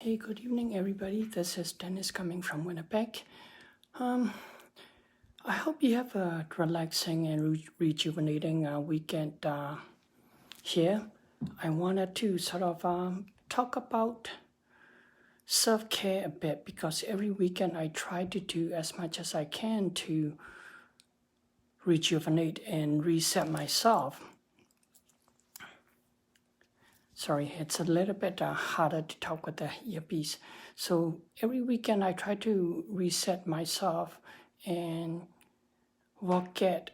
Hey, good evening, everybody. This is Dennis coming from Winnipeg. I hope you have a relaxing and rejuvenating weekend here. I wanted to sort of talk about self-care a bit because every weekend I try to do as much as I can to rejuvenate and reset myself. Sorry, it's a little bit harder to talk with the earpiece. So every weekend I try to reset myself and work at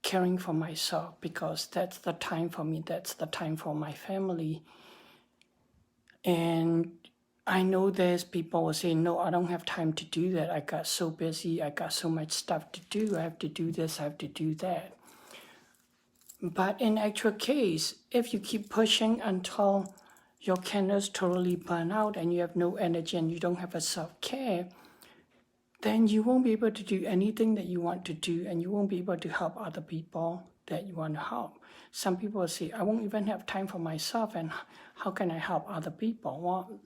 caring for myself because that's the time for me, that's the time for my family. And I know there's people who say, no, I don't have time to do that. I got so busy, I got so much stuff to do, I have to do this, I have to do that. But in actual case, if you keep pushing until your candles totally burn out and you have no energy and you don't have a self-care, then you won't be able to do anything that you want to do and you won't be able to help other people that you want to help. Some people will say, I won't even have time for myself and how can I help other people? Well,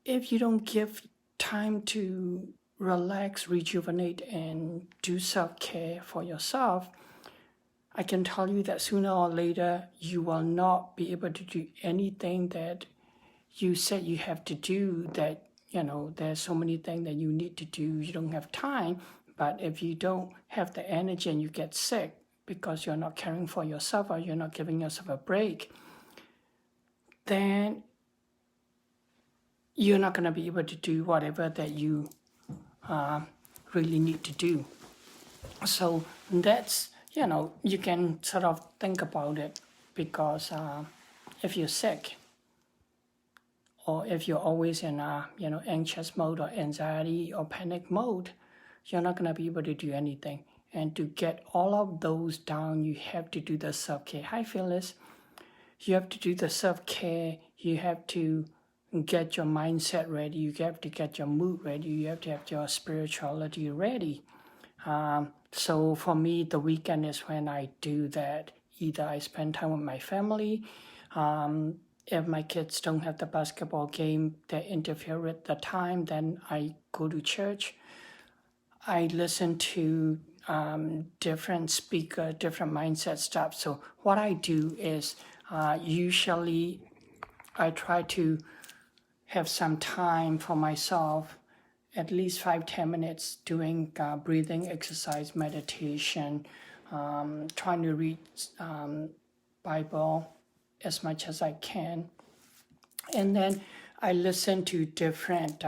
if you don't give time to relax, rejuvenate, and do self-care for yourself, I can tell you that sooner or later, you will not be able to do anything that you said you have to do, that, there's so many things that you need to do, you don't have time. But if you don't have the energy and you get sick because you're not caring for yourself or you're not giving yourself a break, then you're not going to be able to do whatever that you really need to do. So that's, you can sort of think about it because if you're sick or if you're always in a, anxious mode or anxiety or panic mode, you're not going to be able to do anything. And to get all of those down, you have to do the self-care. Hi, Phyllis. You have to do the self-care. You have to get your mindset ready. You have to get your mood ready. You have to have your spirituality ready. So for me, the weekend is when I do that. Either I spend time with my family. If my kids don't have the basketball game that interfere with the time, then I go to church. I listen to different speaker, different mindset stuff. So what I do is usually I try to have some time for myself, at least 5-10 minutes doing breathing exercise, meditation, trying to read Bible as much as I can. And then I listen to different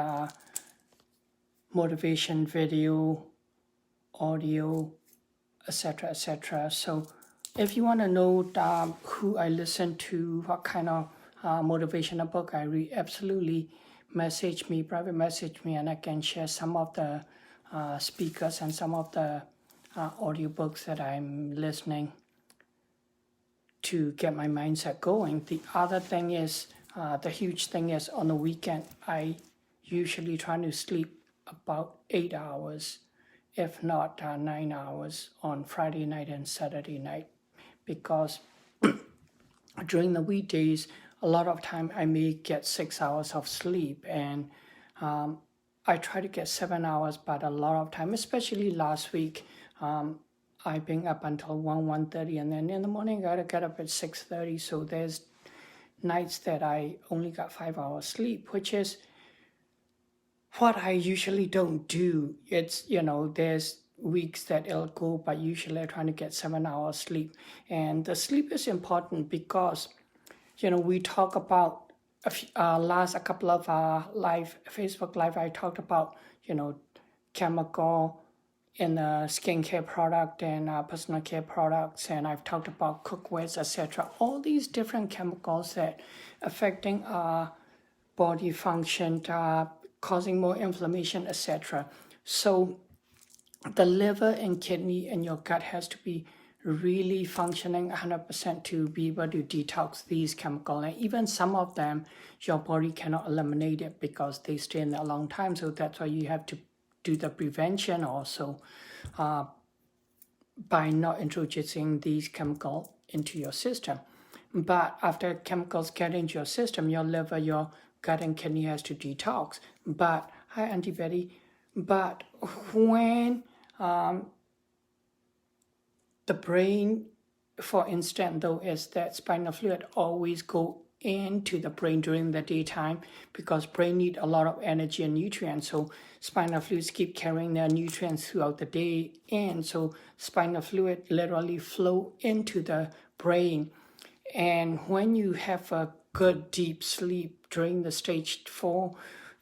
motivation video, audio, etc., etc. So if you want to know who I listen to, what kind of motivational book I read, absolutely private message me, and I can share some of the speakers and some of the audiobooks that I'm listening to get my mindset going. The other thing is, the huge thing is on the weekend, I usually try to sleep about 8 hours, if not 9 hours on Friday night and Saturday night, because during the weekdays, a lot of time I may get 6 hours of sleep, and I try to get 7 hours, but a lot of time, especially last week, I've been up until 1:30, and then in the morning I gotta get up at 6:30. So there's nights that I only got 5 hours sleep, which is what I usually don't do. It's, there's weeks that it'll go, but usually I'm trying to get 7 hours sleep. And the sleep is important because, we talk about a couple of Facebook Live, I talked about, chemical in the skincare product and personal care products, and I've talked about cookwares, etc. All these different chemicals that affecting our body function, causing more inflammation, etc. So the liver and kidney and your gut has to be really functioning 100% to be able to detox these chemicals. And even some of them, your body cannot eliminate it because they stay in there a long time. So that's why you have to do the prevention also by not introducing these chemicals into your system. But after chemicals get into your system, your liver, your gut and kidney has to detox. But, hi Auntie Betty, but when the brain, for instance, though, is that spinal fluid always go into the brain during the daytime because brain need a lot of energy and nutrients. So spinal fluids keep carrying their nutrients throughout the day, and so spinal fluid literally flow into the brain. And when you have a good deep sleep during the stage 4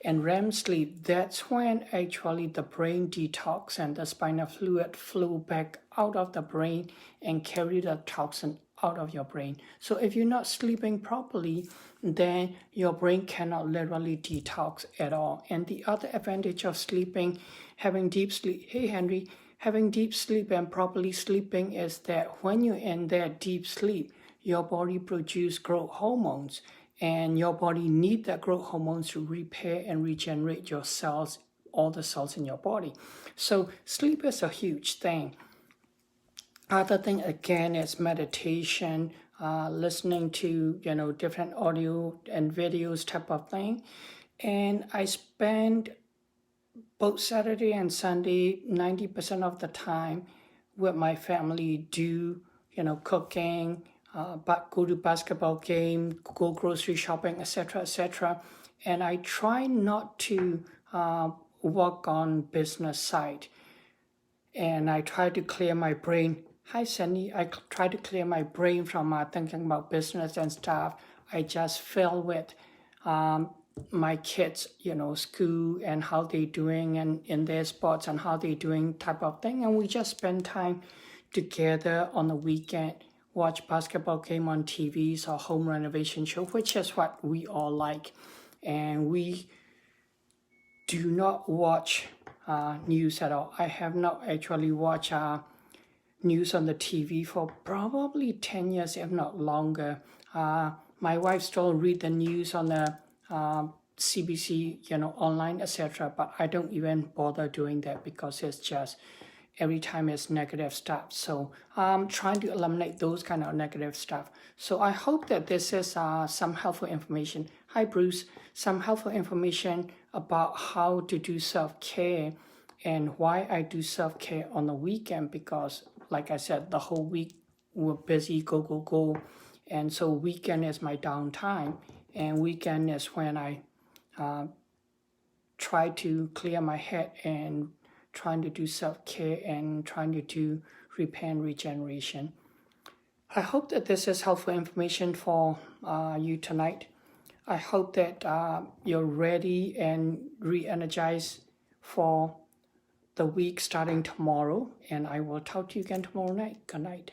and REM sleep, that's when actually the brain detox and the spinal fluid flow back out of the brain and carry the toxin out of your brain. So if you're not sleeping properly, then your brain cannot literally detox at all. And the other advantage of sleeping, having deep sleep, hey Henry, having deep sleep and properly sleeping is that when you're in that deep sleep, your body produces growth hormones, and your body needs that growth hormones to repair and regenerate your cells, all the cells in your body. So sleep is a huge thing. Other thing again is meditation, listening to different audio and videos type of thing. And I spend both Saturday and Sunday 90% of the time with my family, do cooking, but go to basketball game, go grocery shopping, etc., etc. And I try not to work on business side. And I try to clear my brain. Hi, Sandy. I try to clear my brain from thinking about business and stuff. I just fill with my kids, school and how they doing and in their sports and how they doing type of thing. And we just spend time together on the weekend, watch basketball game on TVs or home renovation show, which is what we all like. And we do not watch news at all. I have not actually watched news on the TV for probably 10 years, if not longer. My wife still read the news on the CBC, online, etc. But I don't even bother doing that because it's just every time it's negative stuff. So I'm trying to eliminate those kind of negative stuff. So I hope that this is some helpful information. Hi, Bruce. Some helpful information about how to do self-care and why I do self-care on the weekend, because like I said, the whole week we're busy, go, go, go. And so weekend is my downtime, and weekend is when I try to clear my head and trying to do self-care and trying to do repair and regeneration. I hope that this is helpful information for you tonight. I hope that you're ready and re-energized for the week starting tomorrow, and I will talk to you again tomorrow night. Good night.